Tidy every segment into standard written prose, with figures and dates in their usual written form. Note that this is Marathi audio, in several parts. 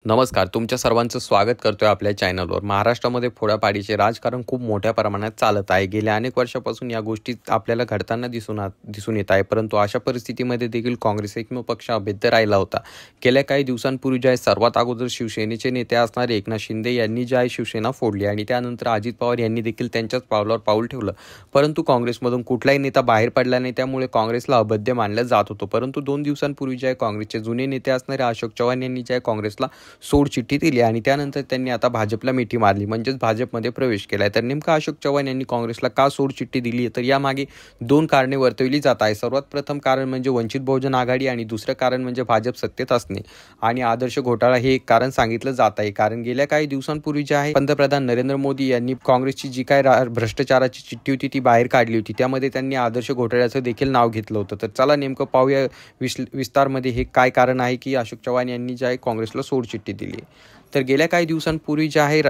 नमस्कार. तुमच्या सर्वांचं स्वागत करतोय आपल्या चॅनलवर. महाराष्ट्रामध्ये फोडाफाडीचे राजकारण खूप मोठ्या प्रमाणात चालत आहे. गेल्या अनेक वर्षापासून या गोष्टी आपल्याला घडताना दिसून येत आहे. परंतु अशा परिस्थितीमध्ये देखील काँग्रेस एकमेव पक्ष अभेद्य राहिला होता. गेल्या काही दिवसांपूर्वी जे आहे सर्वात अगोदर शिवसेनेचे नेते असणारे एकनाथ शिंदे यांनी जे आहे शिवसेना फोडली आणि त्यानंतर अजित पवार यांनी देखील त्यांच्याच पावलावर पाऊल ठेवलं. परंतु काँग्रेसमधून कुठलाही नेता बाहेर पडला नाही, त्यामुळे काँग्रेसला अभेद्य मानलं जात होतं. परंतु 2 दिवसांपूर्वी जे आहे काँग्रेसचे जुने नेते असणारे अशोक चव्हाण यांनी जे आहे काँग्रेसला सोडचिठ्ठी दिली आणि त्यानंतर त्यांनी आता भाजपला मिठी मारली, म्हणजेच भाजपमध्ये प्रवेश केलाय. तर नेमका अशोक चव्हाण यांनी काँग्रेसला का सोडचिठ्ठी दिली, तर यामागे 2 कारणे वर्तवली जात आहे. सर्वात प्रथम कारण म्हणजे वंचित बहुजन आघाडी आणि दुसरं कारण म्हणजे भाजप सत्तेत असणे आणि आदर्श घोटाळा हे एक कारण सांगितलं जात आहे. कारण गेल्या काही दिवसांपूर्वी जे आहे पंतप्रधान नरेंद्र मोदी यांनी काँग्रेसची जी काय भ्रष्टाचाराची चिठ्ठी होती ती बाहेर काढली होती. त्यामध्ये त्यांनी आदर्श घोटाळ्याचं देखील नाव घेतलं होतं. तर चला नेमकं पाहूया विस्तारमध्ये हे काय कारण आहे की अशोक चव्हाण यांनी जे आहे काँग्रेसला सोडचिठ्ठी दिली. तर गेल्या काही दिवसांपूर्वी जे आहे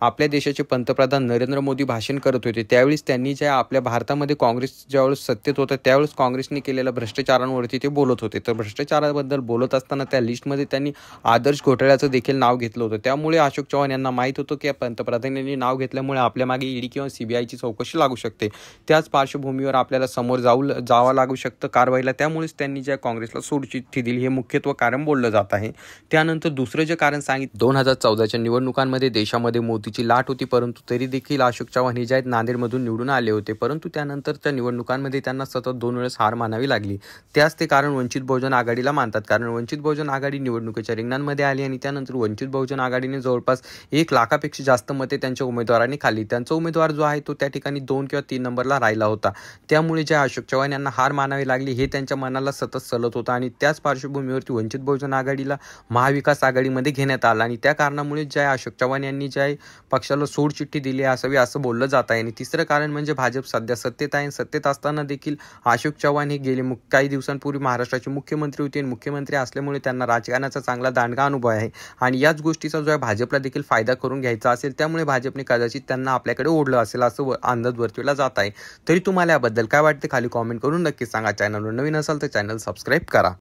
आपल्या देशाचे पंतप्रधान नरेंद्र मोदी भाषण करत होते, त्यावेळेस त्यांनी जे आपल्या भारतामध्ये काँग्रेस ज्यावेळेस सत्तेत होतं त्यावेळेस काँग्रेसने केलेल्या भ्रष्टाचारांवरती ते बोलत होते. तर भ्रष्टाचाराबद्दल बोलत असताना त्या लिस्टमध्ये त्यांनी आदर्श घोटाळ्याचं देखील नाव घेतलं होतं. त्यामुळे अशोक चव्हाण यांना माहीत होतं की पंतप्रधानांनी नाव घेतल्यामुळे आपल्या मागे ईडी किंवा सीबीआयची चौकशी लागू शकते. त्याच पार्श्वभूमीवर आपल्याला समोर जावं लागू शकतं कारवाईला. त्यामुळेच त्यांनी ज्या काँग्रेसला सोडचिठ्ठी दिली हे मुख्यत्व कारण बोललं जात आहे. त्यानंतर दुसरं जे कारण सांगितलं, 2014च्या निवडणुकांमध्ये देशामध्ये मोदीची लाट होती, परंतु तरी देखील अशोक चव्हाण हे जे आहेत नांदेडमधून निवडून आले होते. परंतु त्यानंतरच्या निवडणुकांमध्ये त्यांना सतत 2 वेळेस हार मानावी लागली. त्याच ते कारण वंचित बहुजन आघाडीला मानतात. कारण वंचित बहुजन आघाडी निवडणुकीच्या रिंगणांमध्ये आली आणि त्यानंतर वंचित बहुजन आघाडीने जवळपास 1 लाखापेक्षा जास्त मते त्यांच्या उमेदवारांनी खाल्ली. त्यांचा उमेदवार जो आहे तो त्या ठिकाणी 2 किंवा 3 नंबरला राहिला होता. त्यामुळे जे अशोक चव्हाण यांना हार मानावी लागली हे त्यांच्या मनाला सतत सलत होतं आणि त्याच पार्श्वभूमीवरती वंचित बहुजन आघाडीला महाविकास आघाडीमध्ये घेण्यात आलं आणि त्या कारणामुळे जे अशोक चव्हाण यांनी जे आहे पक्षाला सोडचिठ्ठी दिली असावी असं बोललं जात आहे. आणि तिसरं कारण म्हणजे भाजप सध्या सत्तेत आहे. सत्तेत असताना देखील अशोक चव्हाण हे गेले काही दिवसांपूर्वी महाराष्ट्राचे मुख्यमंत्री होते आणि मुख्यमंत्री असल्यामुळे त्यांना राजकारणाचा चांगला दांडगा अनुभव आहे आणि याच गोष्टीचा जो आहे भाजपला देखील फायदा करून घ्यायचा असेल, त्यामुळे भाजपने कदाचित त्यांना आपल्याकडे ओढलं असेल असं अंदाज वर्तवला जात आहे. तरी तुम्हाला याबद्दल काय वाटते खाली कॉमेंट करून नक्की सांगा. चॅनलवर नवीन असाल तर चॅनल सबस्क्राईब करा.